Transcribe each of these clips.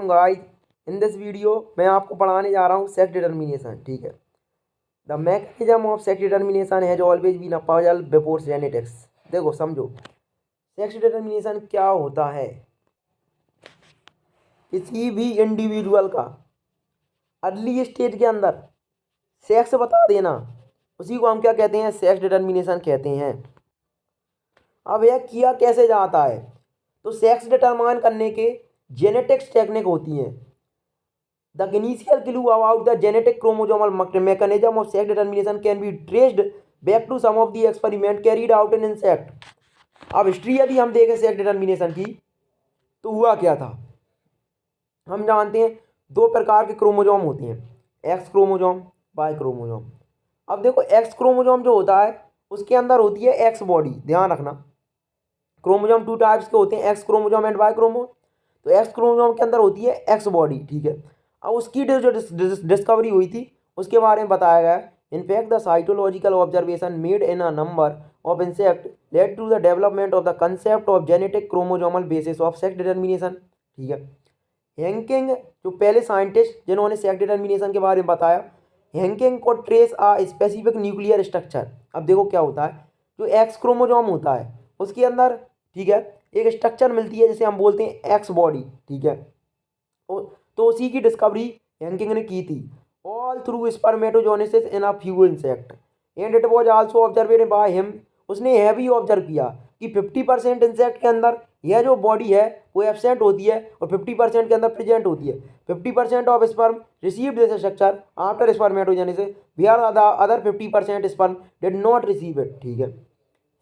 Guys, in this video मैं आपको पढ़ाने जा रहा हूँ सेक्स डिटर्मिनेशन। ठीक है। The mechanism of sex determination has always been a puzzle before genetics. देखो समझो, सेक्स डिटर्मिनेशन क्या होता है। किसी भी इंडिविजुअल का अर्ली स्टेज के अंदर सेक्स बता देना, उसी को हम क्या कहते हैं, सेक्स डिटर्मिनेशन कहते हैं। अब यह किया कैसे जाता है, तो सेक्स डिटरमाइन करने के जेनेटिक्स टेक्निक होती हैं। The initial clue about the genetic chromosomal mechanism of sex determination can be traced back to some of the experiment carried out in insect। अब हिस्ट्री यदि हम देखें सेक्स डिटर्मिनेशन की, तो हुआ क्या था। हम जानते हैं दो प्रकार के क्रोमोजोम होते हैं, एक्स क्रोमोजोम, वाई क्रोमोजोम। अब देखो, एक्स क्रोमोजोम जो होता है उसके अंदर होती है एक्स बॉडी। ध्यान रखना, क्रोमोजोम टू टाइप्स के होते हैं, X chromosome and Y chromosome. तो एक्स क्रोमोजोम के अंदर होती है एक्स बॉडी। ठीक है। अब उसकी जो डिस्कवरी हुई थी उसके बारे में बताया गया है। In fact the cytological observation made in a number of insect led to the development of the concept of genetic chromosomal basis of sex determination. ठीक है। हैंकिंग जो पहले साइंटिस्ट जिन्होंने सेक्स डिटर्मिनेशन के बारे में बताया, हैंकिंग को ट्रेस आ स्पेसिफिक न्यूक्लियर स्ट्रक्चर। अब देखो क्या होता है, जो एक्स क्रोमोजोम होता है उसके अंदर, ठीक है, एक स्ट्रक्चर मिलती है जिसे हम बोलते हैं एक्स बॉडी। ठीक है। तो उसी की डिस्कवरी हैंकिंग ने की थी। All through spermatogenesis in a few insect and it was also observed by him. उसने यह भी ऑब्जर्व किया कि 50% इंसेक्ट के अंदर यह जो बॉडी है वो एब्सेंट होती है और 50% के अंदर प्रेजेंट होती है। 50% of sperm received this structure after spermatogenesis, where the other 50% sperm did not receive it. ठीक है।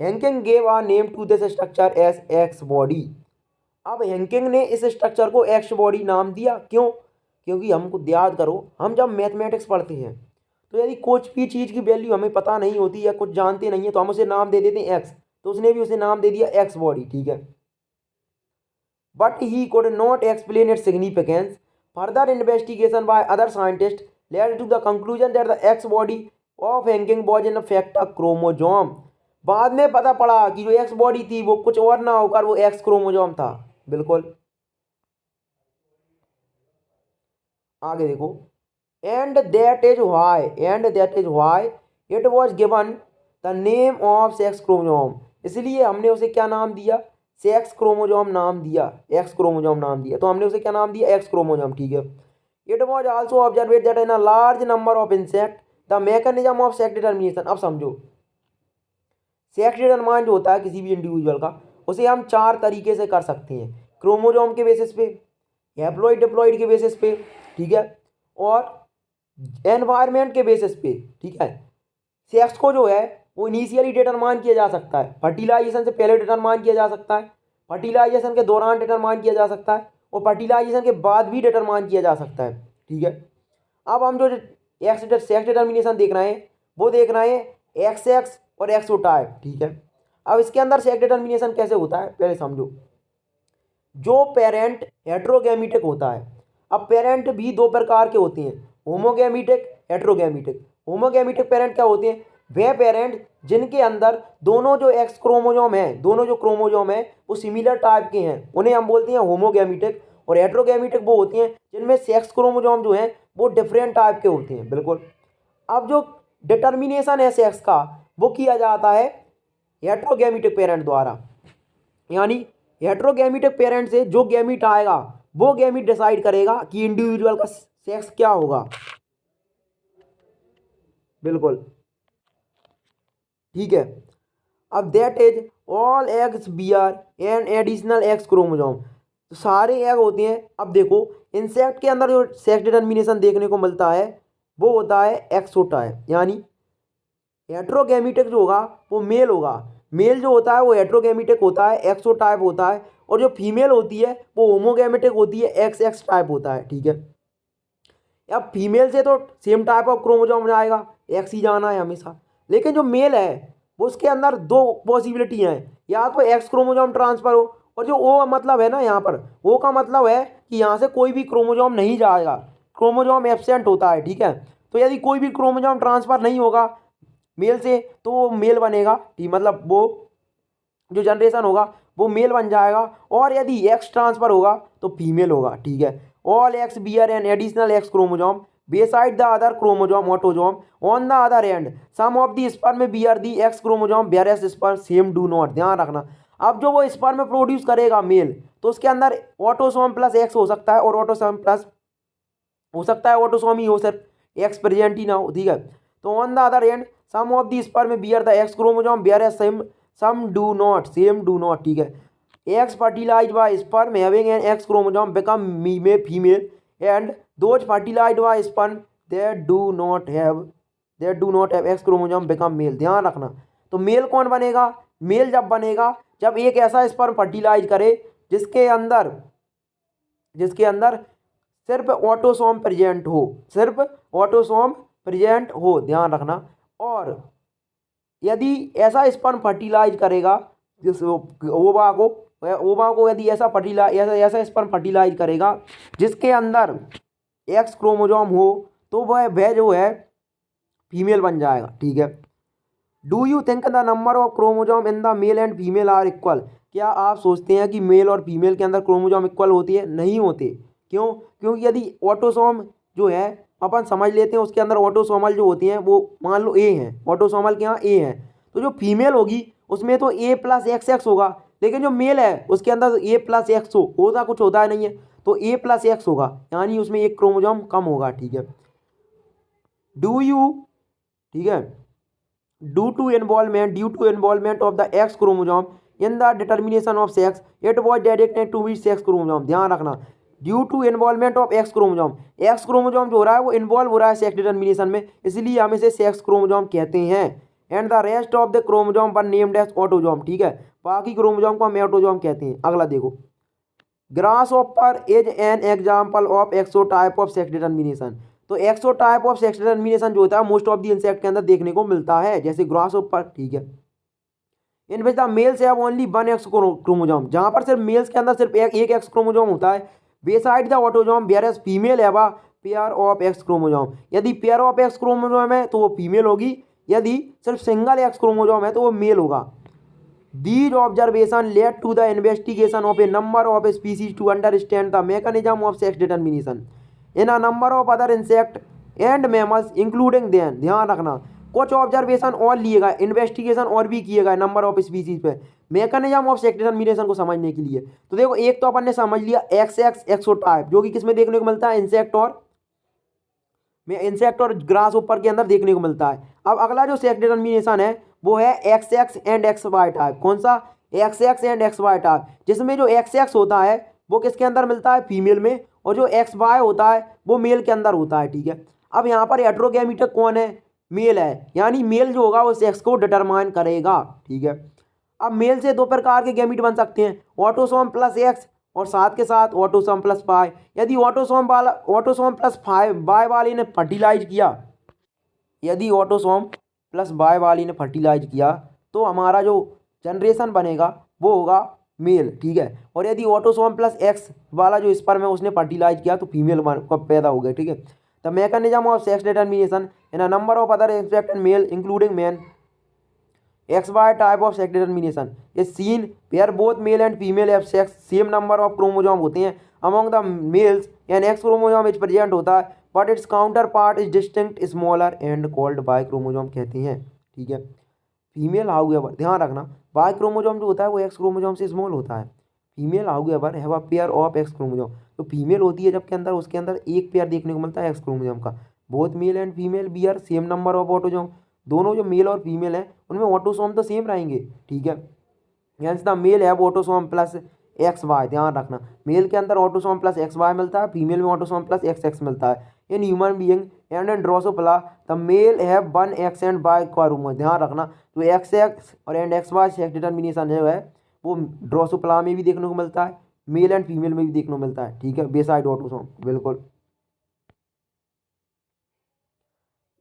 Henking gave a name to this structure as X body. अब हैंकिंग ने इस स्ट्रक्चर को एक्स बॉडी नाम दिया। क्यों? क्योंकि हमको याद करो, हम जब मैथमेटिक्स पढ़ते हैं तो यदि कुछ भी चीज़ की वैल्यू हमें पता नहीं होती या कुछ जानते नहीं है तो हम उसे नाम दे देते हैं एक्स। तो उसने भी उसे नाम दे दिया एक्स बॉडी। ठीक है। But he could not explain its significance. Further investigation by other scientist led to the conclusion that the X body of Henking was in fact a chromosome. बाद में पता पड़ा कि जो एक्स बॉडी थी वो कुछ और ना होकर वो एक्स क्रोमोजोम था। बिल्कुल। आगे देखो, and that is why it was given the name of sex chromosome. इसलिए हमने उसे क्या नाम दिया, सेक्स क्रोमोजोम नाम दिया, एक्स क्रोमोजोम नाम दिया। तो हमने उसे क्या नाम दिया, एक्स क्रोमोजोम। ठीक है। It was also observed that in a large number of insect the mechanism of sex determination. अब समझो, सेक्स डिटरमाइन जो होता है किसी भी इंडिविजुअल का, उसे हम चार तरीके से कर सकते हैं। क्रोमोजोम के बेसिस पे, हैप्लॉइड डिप्लॉइड के बेसिस पे, ठीक है, और एनवायरनमेंट के बेसिस पे। ठीक है। सेक्स को जो है वो इनिशियली डिटरमाइन किया जा सकता है, फर्टिलाइजेशन से पहले डिटरमाइन किया जा सकता है, फर्टिलाइजेशन के दौरान डिटरमाइन किया जा सकता है और फर्टिलाइजेशन के बाद भी डिटरमाइन किया जा सकता है। ठीक है। अब हम जो सेक्स डिटर्मिनेशन देख रहे हैं वो देख रहे हैं एक्स एक्स और एक्सोटाइप। ठीक है। अब इसके अंदर सेक्स डिटर्मिनेशन कैसे होता है पहले समझो। जो पेरेंट हेट्रोगैमिटिक होता है, अब पेरेंट भी दो प्रकार के होते हैं, होमोगैमिटिक, हेट्रोगैमिटिक। होमोगैमिटिक पेरेंट क्या होते हैं, वे पेरेंट जिनके अंदर दोनों जो एक्स क्रोमोजोम है, दोनों जो क्रोमोजोम है वो सिमिलर टाइप के हैं, उन्हें हम बोलते हैं होमोगैमिटिक। और हेट्रोगैमिटिक वो होते हैं जिनमें सेक्स क्रोमोजोम जो हैं वो डिफरेंट टाइप के होते हैं। बिल्कुल। अब जो डिटर्मिनेशन है सेक्स का वो किया जाता है हेट्रोगैमिटिक पेरेंट द्वारा। यानी हेट्रोगैमिटिक पेरेंट से जो गैमिट आएगा वो गैमिट डिसाइड करेगा कि इंडिविजुअल का सेक्स क्या होगा। बिल्कुल। ठीक है। अब that is all eggs bear an additional X chromosome. तो सारे एग होते हैं। अब देखो, इंसेक्ट के अंदर जो सेक्स डिटर्मिनेशन देखने को मिलता है वो होता है एक्सोटाइप। यानी हेट्रोगैमिटिक जो होगा वो मेल होगा, मेल जो होता है वो हेट्रोगैमिटिक होता है, एक्सोटाइप होता है। और जो फीमेल होती है वो होमोगैमिटिक होती है, एक्स एक्स टाइप होता है। ठीक है। अब फीमेल से तो सेम टाइप ऑफ क्रोमोजोम आएगा, एक्स ही जाना है हमेशा। लेकिन जो मेल है वो उसके अंदर दो पॉसिबिलिटी हैं, या तो एक्स क्रोमोजोम ट्रांसफर हो, और जो ओ मतलब है ना यहाँ पर, ओ का मतलब है कि यहाँ से कोई भी क्रोमोजोम नहीं जाएगा, क्रोमोजोम एब्सेंट होता है। ठीक है। तो यदि कोई भी क्रोमोजोम ट्रांसफर नहीं होगा मेल से तो वो मेल बनेगा। ठीक, मतलब वो जो जनरेशन होगा वो मेल बन जाएगा। और यदि एक्स ट्रांसफर होगा तो फीमेल होगा। ठीक है। all X bear an additional X chromosome beside the other chromosome autosome. On the other hand, some of the sperm bear the X chromosome whereas sperm same do not. ध्यान रखना, अब जो वो स्पर्म प्रोड्यूस करेगा mail, तो उसके अंदर autosome plus x हो सकता है और ऑटोसोम प्लस हो सकता है ऑटोसोम ही हो, सिर्फ एक्स प्रेजेंट ही ना हो, ठीक है। तो on the other hand some of the sperm bear the X chromosome bear same some do not, same do not, ठीक है। Eggs fertilised by sperm having an X chromosome become female and those fertilised by sperm that do not have X chromosome become male. ध्यान रखना, तो mail कौन बनेगा? Mail जब बनेगा जब एक ऐसा स्पर्म फर्टिलाइज करे जिसके अंदर सिर्फ ऑटोसोम प्रेजेंट हो, सिर्फ ऑटोसोम प्रेजेंट हो, ध्यान रखना। और यदि ऐसा स्पर्म फर्टिलाइज करेगा जिस ओवा को यदि ऐसा स्पर्म फर्टिलाइज करेगा जिसके अंदर एक्स क्रोमोसोम हो, तो वह जो है फीमेल बन जाएगा, ठीक है। Do you think the number of chromosome in the male and female are equal? क्या आप सोचते हैं कि मेल और फीमेल के अंदर क्रोमोसोम इक्वल होती है? नहीं होते। क्यों? क्योंकि यदि ऑटोसोम जो है अपन समझ लेते हैं, उसके अंदर ऑटोसोमल जो होती हैं वो मान लो ए हैं, ऑटोसोमल के यहाँ ए हैं, तो जो फीमेल होगी उसमें तो ए प्लस एक्स एक्स होगा, लेकिन जो मेल है उसके अंदर ए प्लस एक्स होता कुछ होता है नहीं है, तो ए प्लस एक्स होगा, यानी उसमें एक क्रोमोसोम कम होगा, ठीक है। ठीक है, due to involvement of the X chromosome in the determination of sex it was dedicated to be sex chromosome. ध्यान रखना, due to involvement of X chromosome, X chromosome जो हो रहा है वो इन्वॉल्व हो रहा है सेक्स डिटर्मिनेशन में, इसलिए हम इसे सेक्स क्रोमोसोम कहते हैं। And the rest of the chromosome were named as autosome, ठीक है, बाकी क्रोमोसोम को हम ऑटोसोम कहते हैं। अगला देखो, grasshopper is an example of XO type of sex determination. तो एक्सोटाइप ऑफ सेक्स डिटर्मिनेशन जो होता है मोस्ट ऑफ द इंसेक्ट के अंदर देखने को मिलता है, जैसे ग्रासहॉपर, ठीक है। In which the males have only one X chromosome, जहाँ पर सिर्फ मेल्स के अंदर सिर्फ एक एक्स क्रोमोसोम होता है, beside the autosome whereas female have a pair of X chromosome. यदि पेयर ऑफ एक्स क्रोमोसोम है तो वो फीमेल होगी, यदि सिर्फ सिंगल एक्स क्रोमोसोम है तो वो मेल होगा। These observations led to the investigation of a number of species to understand the mechanism of sex determination in a number of other insects and mammals including them। ध्यान रखना, कुछ observation और लिए गए, इन्वेस्टिगेशन और भी किए गए नंबर ऑफ स्पीसीज पे मैकेनिज्म ऑफ सेक्स डिटर्मिनेशन को समझने के लिए। तो देखो, एक तो अपन ने समझ लिया एक्सोटाइप, जो कि किसमें देखने को मिलता है? इंसेक्ट और ग्रासहॉपर के अंदर देखने को मिलता है। अब अगला जो सेक्स डिटर्मिनेशन है वो है X X and X Y type. कौन सा? X X and X Y type, जिसमें जो एक्स एक्स होता है वो किसके अंदर मिलता है? फीमेल में, और जो एक्स वाई होता है वो मेल के अंदर होता है, ठीक है। अब यहाँ पर हेटेरोगैमेटिक कौन है? मेल है, यानी मेल जो होगा वो सेक्स को डिटरमाइन करेगा, ठीक है। अब मेल से दो प्रकार के गैमीट बन सकते हैं, ऑटोसोम प्लस एक्स और साथ के साथ ऑटोसोम प्लस वाई। यदि ऑटोसोम प्लस वाई वाले ने फर्टिलाइज किया, यदि ऑटोसोम प्लस वाई वाली ने फर्टिलाइज किया तो हमारा जो जनरेशन बनेगा वो होगा मेल, ठीक है। और यदि ऑटोसोम प्लस एक्स वाला जो स्पर्म है उसने फर्टिलाइज किया तो फीमेल पैदा हो गए, ठीक है। The mechanism of sex determination in a number of other insect and male including man XY type of sex determination is seen where both male and female have sex same number of chromosome होते हैं। among the males an X chromosome is present होता है but its counterpart is distinct smaller and called Y chromosome कहते हैं, ठीक है। Female however, ध्यान रखना, Y chromosome जो होता है वो X chromosome से स्मॉल होता है। Female however have a pair of X chromosome, तो फीमेल होती है जबकि अंदर उसके अंदर एक पेयर देखने को मिलता है X क्रोमोसोम का। Both male and female bear same number of autosome, दोनों जो मेल और फीमेल हैं उनमें ऑटोसोम तो सेम रहेंगे, ठीक है। यानी द मेल है ऑटोसोम प्लस एक्स वाई। ध्यान रखना, मेल के अंदर ऑटोसोम प्लस एक्स वाई मिलता है, फीमेल में ऑटोसोम प्लस एक्स एक्स मिलता है। In human being and in Drosophila the male have one X and Y chromosome. ध्यान रखना, तो एक्स एक्स और and X Y sex determination जो है वो ड्रोसोफिला में भी देखने को मिलता है, मेल एंड फीमेल में भी देखने को मिलता है, ठीक है, बेसाइड ऑटोसोम, बिल्कुल।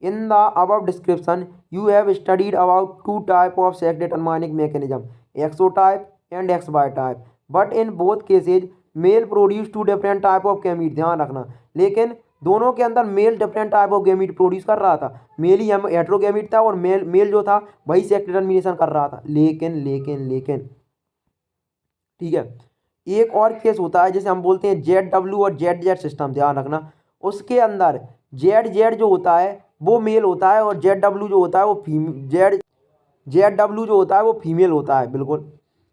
In the above description, you have studied about two types of sex determining mechanism, exotype and XY type. But in both cases, male produce two different type of gamete। ध्यान रखना, लेकिन दोनों के अंदर male different type of gamete produce कर रहा था। Mail ही हेटेरोगैमीट था और मेल जो था वही सेक्स डिटर्मिनेशन कर रहा था। लेकिन ठीक है, एक और केस होता है जिसे हम बोलते हैं ZW और ZZ सिस्टम, ध्यान रखना। उसके अंदर ZZ जो होता है वो मेल होता है और ZW जो होता है वो ZW जो होता है वो फीमेल होता है, बिल्कुल।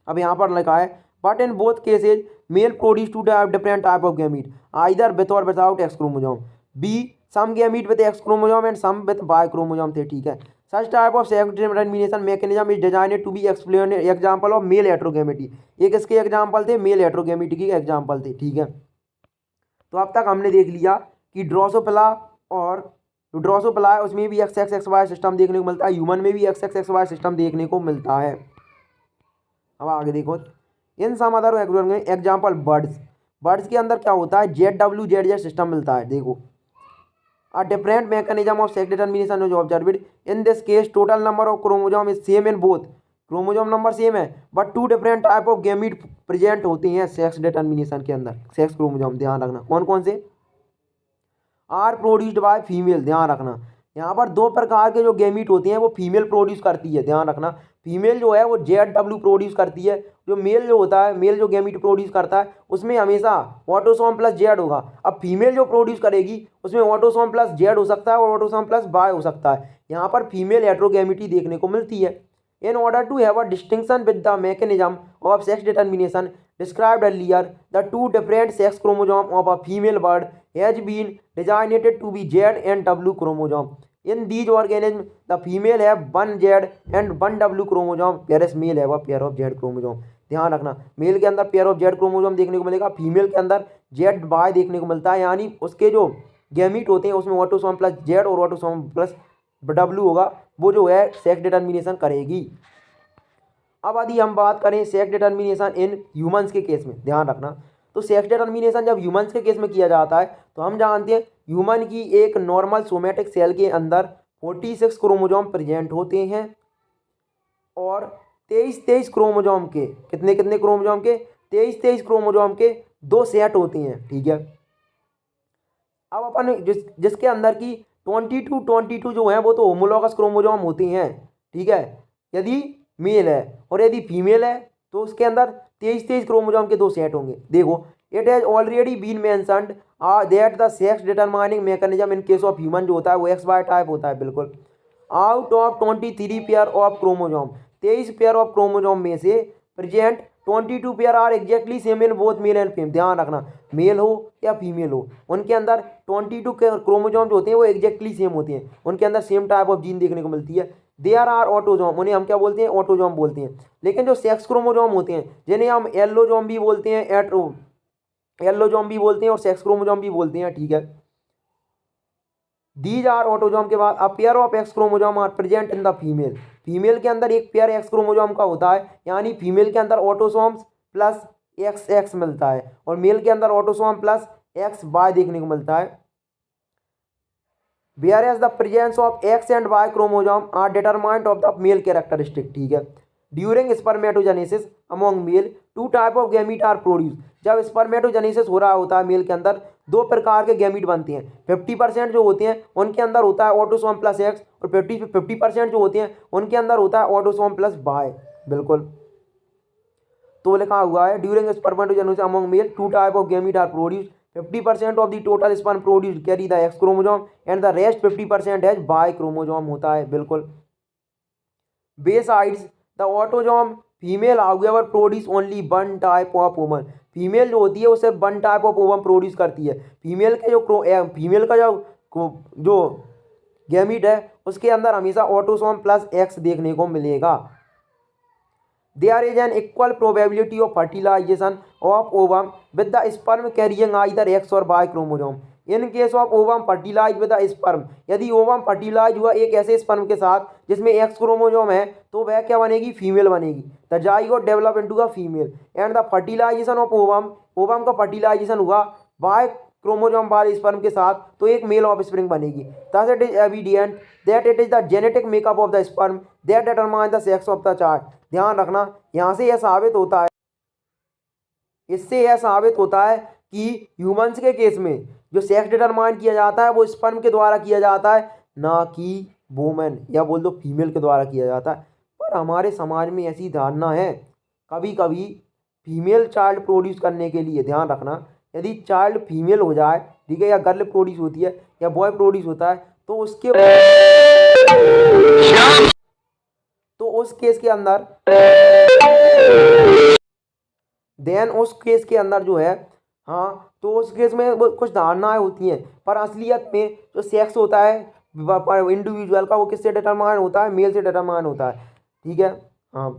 अब यहाँ पर लिखा है but in both cases male produce two different type of gamete either with or without X chromosome, be some gamete with X chromosome and some with Y chromosome थे, ठीक है। Such type of sex determination mechanism is designed to be explain example of male heterogamety. एक इसके example थे, mail heterogamety के example थे, ठीक है। तो अब तक हमने देख लिया कि ड्रोसोफिला और ड्रोसोफिला है उसमें भी X X X Y system देखने को मिलता है, ह्यूमन में भी X X X Y system देखने को मिलता है। अब आगे देखो, in some other example birds, birds के अंदर क्या होता है ZW ZZ सिस्टम मिलता है। देखो a different mechanism of sex determination is observed. In this case, total number of chromosome is same in both. Chromosome number same है but two different type of gamete present होती हैं sex determination के अंदर। Sex chromosome ध्यान रखना कौन कौन से आर प्रोड्यूस्ड बाय फीमेल, ध्यान रखना। यहाँ पर दो प्रकार के जो गैमीट होते हैं वो फीमेल प्रोड्यूस करती है, ध्यान रखना। फीमेल जो है वो ZW प्रोड्यूस करती है, जो मेल जो होता है मेल जो गैमीट प्रोड्यूस करता है उसमें हमेशा ऑटोसोम प्लस जेड होगा। अब फीमेल जो प्रोड्यूस करेगी उसमें ऑटोसोम प्लस जेड हो सकता है और ऑटोसोम प्लस वाई हो सकता है। यहाँ पर फीमेल हेटेरोगैमेटी देखने को मिलती है। In order to have a distinction with the mechanism of sex determination described earlier, the two different sex chromosome of a female bird has been designated to be Z and W chromosome. In these organisms, the female have one Z and one W chromosome, whereas male have a pair of Z chromosome. ध्यान रखना, mail के अंदर pair of Z chromosome देखने को मिलेगा, female के अंदर Z Y देखने को मिलता है, यानी उसके जो गैमीट होते हैं उसमें ऑटोसोम प्लस जेड और ऑटोसोम प्लस डब्ल्यू होगा, वो जो है सेक्स डिटर्मिनेशन करेगी। अब यदि हम बात करें सेक्स डिटर्मिनेशन इन ह्यूमंस के केस में, ध्यान रखना, तो सेक्स डिटर्मिनेशन जब ह्यूमंस के केस में किया जाता है तो हम जानते हैं ह्यूमन की एक नॉर्मल सोमेटिक सेल के अंदर 46 क्रोमोजोम प्रेजेंट होते हैं और 23 क्रोमोजोम के कितने कितने क्रोमोजोम के 23 क्रोमोजोम के दो सेट होते हैं, ठीक है। अब अपन जिसके अंदर की 22 जो है वो तो होमोलॉगस क्रोमोजोम होते हैं, ठीक है, यदि मेल है, और यदि फीमेल है तो उसके अंदर 23 क्रोमोजोम के दो सेट होंगे। देखो it has already been mentioned that the sex determining mechanism in case of human जो होता है वो XY टाइप होता है, बिल्कुल। Out of 23 pair of chromosome, 23 pair of chromosome में से present 22 pair are exactly same in both male and female. ध्यान रखना, मेल हो या फीमेल हो उनके अंदर 22 क्रोमोजोम जो होते हैं वो एग्जैक्टली सेम होते हैं, उनके अंदर सेम टाइप ऑफ जीन देखने को मिलती है। देयर आर ऑटोजोम, उन्हें हम क्या बोलते हैं ऑटोजोम बोलते हैं। लेकिन जो सेक्स क्रोमोजोम होते हैं जिन्हें हम एल्लोजोम भी बोलते हैं, एल्लोजोम भी बोलते हैं और सेक्स क्रोमोजोम भी बोलते हैं, ठीक है। दीज आर ऑटोजोम के बाद a pair of X chromosome are present in the female, female के अंदर एक पेयर एक्स क्रोमोजोम का होता है, यानी फीमेल के अंदर ऑटोसोम्स प्लस XX मिलता है और मेल के अंदर ऑटोसोम प्लस XY देखने को मिलता है। Whereas the presence of X and Y chromosome are determinant of the male characteristic, ठीक है। During spermatogenesis among male, two type of gamete are produced. जब स्पर्मेटोजेनेसिस हो रहा होता है मेल के अंदर दो प्रकार के गैमीट बनते हैं। 50% जो होते हैं उनके अंदर होता है ऑटोसोम प्लस X और 50% जो होते हैं उनके अंदर होता है ऑटोसोम प्लस Y, बिल्कुल। तो लिखा हुआ है during spermatogenesis among male two type of gamete are produced, 50% of the total sperm produced carry the X chromosome and the rest 50% has Y chromosome होता है, बिल्कुल। Besides the autosome female however produce only one type of ovum, female जो होती है वो सिर्फ one type of ovum produce करती है। फीमेल के जो फीमेल का जो गैमीट है उसके अंदर हमेशा ऑटोसोम प्लस X देखने को मिलेगा। There is an equal probability of fertilization of ovum with the sperm carrying either X or Y chromosome. In case of ovum fertilized with the sperm, यदि ओवम फर्टिलाइज हुआ एक ऐसे sperm के साथ जिसमें X क्रोमोजोम है तो वह क्या बनेगी, फीमेल बनेगी। The zygote develop into a female and the fertilisation of ovum, ovum का फर्टिलाइजेशन हुआ Y क्रोमोजोम वाले स्पर्म के साथ तो एक मेल ऑफ स्प्रिंग बनेगी। Thus it is evident that it is the genetic makeup of the sperm that determine the sex of the child. ध्यान रखना, यहाँ से यह साबित होता है, इससे यह साबित होता है कि ह्यूमंस के केस में जो सेक्स डिटरमाइन किया जाता है वो स्पर्म के द्वारा किया जाता है, ना कि वुमेन या बोल दो फीमेल के द्वारा किया जाता है। पर हमारे समाज में ऐसी धारणा है कभी कभी फीमेल चाइल्ड प्रोड्यूस करने के लिए, ध्यान रखना, यदि चाइल्ड फीमेल हो जाए, ठीक है, या गर्ल प्रोड्यूस होती है या बॉय प्रोड्यूस होता है, तो उस केस के अंदर उस केस के अंदर जो है, हाँ, तो उस केस में वो कुछ धारणाएं होती हैं, पर असलियत में जो सेक्स होता है इंडिविजुअल का, वो किससे डिटरमाइन होता है, मेल से डिटरमाइन होता है, ठीक है। हाँ,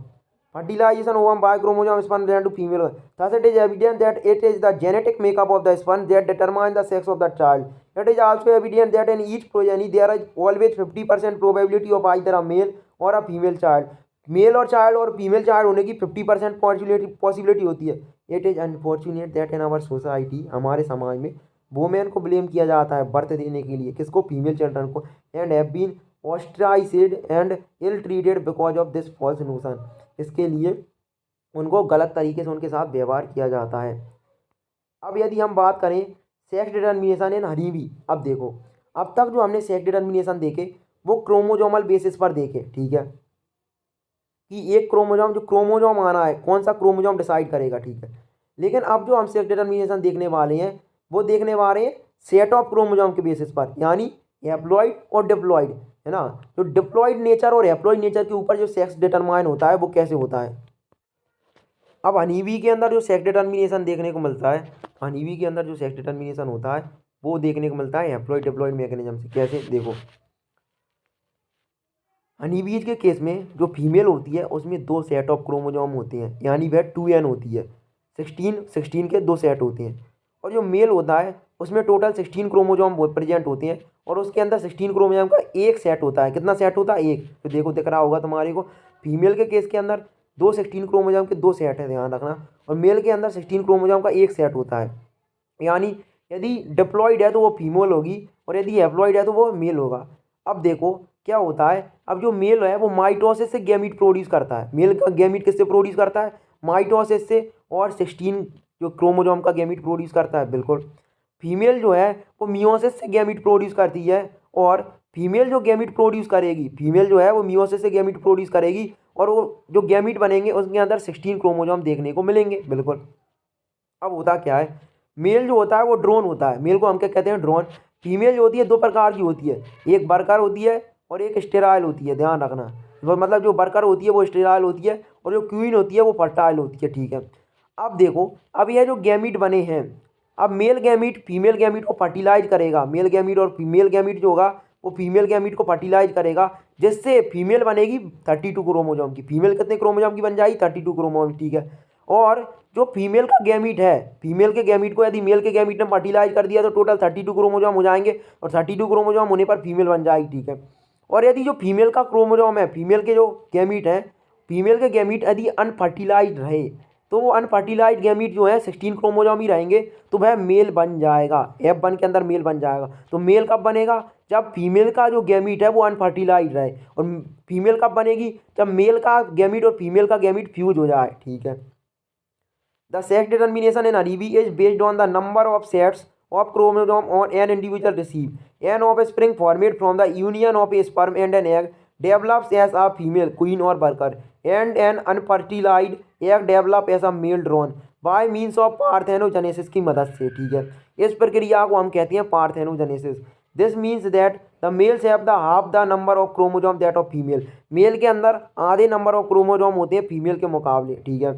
fertilization ovum by chromosome sperm to female. Thus, it is evident that it is the genetic makeup of the sperm that determines the sex of the child. It is also evident that in each progeny there is always 50% probability of either a male or a female child. Male और child और female child होने की 50% possibility होती है। It is unfortunate that in our society, हमारे समाज में women को ब्लेम किया जाता है बर्थ देने के लिए, किसको, फीमेल चिल्ड्रन को, and have been ostracised and ill treated because of this false notion. इसके लिए उनको गलत तरीके से उनके साथ व्यवहार किया जाता है। अब यदि हम बात करें सेक्स डिटर्मिनेशन इन हनीबी, अब देखो, अब तक जो हमने सेक्स डिटर्मिनेशन देखे वो क्रोमोजोमल बेसिस पर देखे, ठीक है, कि एक क्रोमोजोम, जो क्रोमोजोम आना है, कौन सा क्रोमोजोम डिसाइड करेगा, ठीक है। लेकिन अब जो हम सेक्स डिटर्मिनेशन देखने वाले हैं वो देखने वाले हैं सेट ऑफ क्रोमोजोम के बेसिस पर, यानी हैप्लॉइड और डिप्लॉइड, है ना। तो डिप्लॉइड नेचर और हैप्लॉइड नेचर के ऊपर जो सेक्स डिटरमाइन होता है वो कैसे होता है। अब हनीबी के अंदर जो सेक्स डिटर्मिनेशन देखने को मिलता है, हनीबी के अंदर जो सेक्स डिटर्मिनेशन होता है वो देखने को मिलता है हैप्लॉइड डिप्लॉइड मैकेनिज्म से। कैसे, देखो, हनीबीज के केस में जो फीमेल होती है उसमें 2 सेट ऑफ क्रोमोजोम होते हैं, यानी वह 2n होती है, 16 के 2 सेट होते हैं। और जो मेल होता है उसमें टोटल 16 क्रोमोजोम प्रेजेंट होते हैं, और उसके अंदर 16 क्रोमोजोम का एक सेट होता है। कितना सेट होता है, एक। तो देखो, दिख रहा होगा तुम्हारे को, फीमेल के केस के अंदर 16 क्रोमोजोम के 2 सेट है, ध्यान रखना, और मेल के अंदर 16 क्रोमोजोम का एक सेट होता है। यानी यदि डिप्लॉइड है तो वो फीमेल होगी, और यदि हैप्लॉइड है तो वो मेल होगा। अब देखो क्या होता है, अब जो मेल है वो माइटोसिस से गैमीट प्रोड्यूस करता है। मेल का गैमीट किससे प्रोड्यूस करता है, माइटोसिस से, और 16 जो क्रोमोजोम का गैमीट प्रोड्यूस करता है, बिल्कुल। फीमेल जो है वो मियोसिस से गैमीट प्रोड्यूस करती है, और फीमेल जो गैमीट प्रोड्यूस करेगी, फीमेल जो है वो मियोसिस से गैमीट प्रोड्यूस करेगी, और वो जो गैमीट बनेंगे उसके अंदर 16 क्रोमोजोम देखने को मिलेंगे, बिल्कुल। अब होता क्या है, मेल जो होता है वो ड्रोन होता है, मेल को हम क्या कहते हैं, ड्रोन। फीमेल जो होती है 2 प्रकार की होती है, एक वर्कर होती है और एक स्टेराइल होती है, ध्यान रखना। मतलब जो वर्कर होती है वो स्टेराइल होती है, और जो क्वीन होती है वो फर्टाइल होती है, ठीक है। अब देखो, अब यह जो गैमीट बने हैं, अब मेल गैमीट फीमेल गैमीट को फर्टिलाइज करेगा, मेल गैमीट और फीमेल गैमीट जो होगा वो फीमेल गैमीट को फर्टिलाइज करेगा, जिससे फीमेल बनेगी 32 क्रोमोजोम की। फीमेल कितने क्रोमोजोम की बन जाएगी, 32 क्रोमोजोम, ठीक है। और जो फीमेल का गैमीट है, फीमेल के गैमीट को यदि मेल के गैमीट ने फर्टिलाइज कर दिया तो टोटल 32 क्रोमोजोम हो जाएंगे, और 32 क्रोमोजोम होने पर फीमेल बन जाएगी, ठीक है। और यदि जो फीमेल का क्रोमोजोम है, फीमेल के जो गैमीट है, फीमेल के गैमीट यदि अनफर्टिलाइज रहे, तो वो अनफर्टिलाइज गैमीट जो है 16 क्रोमोजोम ही रहेंगे, तो वह मेल बन जाएगा, F1 के अंदर मेल बन जाएगा। तो मेल कब बनेगा, जब फीमेल का जो गैमीट है वो अनफर्टिलाइज रहे, और फीमेल कब बनेगी, जब मेल का गैमीट और फीमेल का गैमीट फ्यूज हो जाए, ठीक है। The sex determination in honeybee is based on the number of sets of chromosome on an individual receive. An offspring formed from the union of a sperm and an egg develops as a female queen or worker, and an unfertilized egg develops as a male drone by means of parthenogenesis की मदद से, ठीक है। इस प्रक्रिया को हम कहते हैं parthenogenesis. This means that the males have the half the number of chromosome that of female. Male के अंदर आधे नंबर ऑफ क्रोमोजोम होते हैं फीमेल के मुकाबले, ठीक है।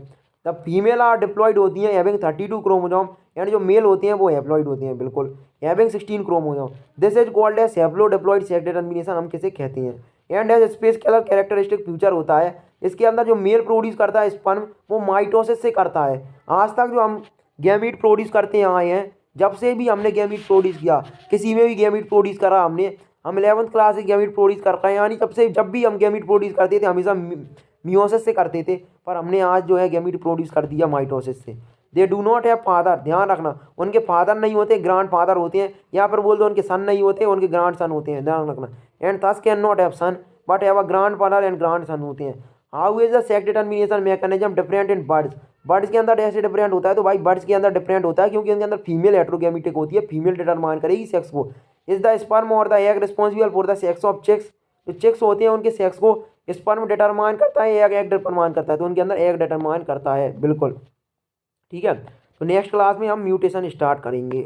द फीमेल आर डिप्लॉइड होती हैं हैविंग 32 क्रोमोजोम, यानी जो मेल होते हैं वो हैप्लॉइड होते हैं, बिल्कुल, having 16 chromosome. This is called as haplodiploid sex determination, हम किसे कहते हैं। And as space colour characteristic feature होता है, इसके अंदर जो मेल प्रोड्यूस करता है स्पर्म वो माइटोसिस से करता है। आज तक जो हम गैमीट प्रोड्यूस करते आए हैं, जब से भी हमने गैमीट प्रोड्यूस किया, किसी में भी गैमीट प्रोड्यूस करा हमने, हम 11th क्लास से गैमीट प्रोड्यूस कर रहे हैं, यानी तब से जब भी हम गैमीट प्रोड्यूस करते थे हमेशा मियोसिस से करते थे, पर हमने आज जो है गैमीट प्रोड्यूस कर दिया माइटोसिस से। They do not have father, ध्यान रखना, उनके फादर नहीं होते, ग्रांड फादर होते हैं। यहाँ पर बोल दो उनके सन नहीं होते, उनके ग्रांड सन होते हैं, ध्यान रखना। And thus can not have son but have a grandfather and grandson होते हैं। How is the sex determination mechanism different in birds. Birds के अंदर ऐसे डिफरेंट होता है, तो भाई बर्ड्स के अंदर डिफरेंट होता है क्योंकि उनके अंदर फीमेल हेट्रोगैमेटिक होती है, फीमेल डिटरमाइन करेगी सेक्स को। इज द स्पर्म और the egg responsible for the sex of chicks. जो चिक्स होते हैं उनके सेक्स को स्पर्म डिटरमाइन करता है, एग डिटरमाइन करता है, तो उनके अंदर एग डिटरमाइन करता है, बिल्कुल। ठीक है, तो नेक्स्ट क्लास में हम म्यूटेशन स्टार्ट करेंगे।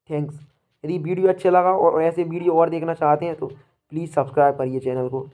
थैंक्स। यदि वीडियो अच्छा लगा और ऐसे वीडियो और देखना चाहते हैं तो प्लीज़ सब्सक्राइब करिए चैनल को।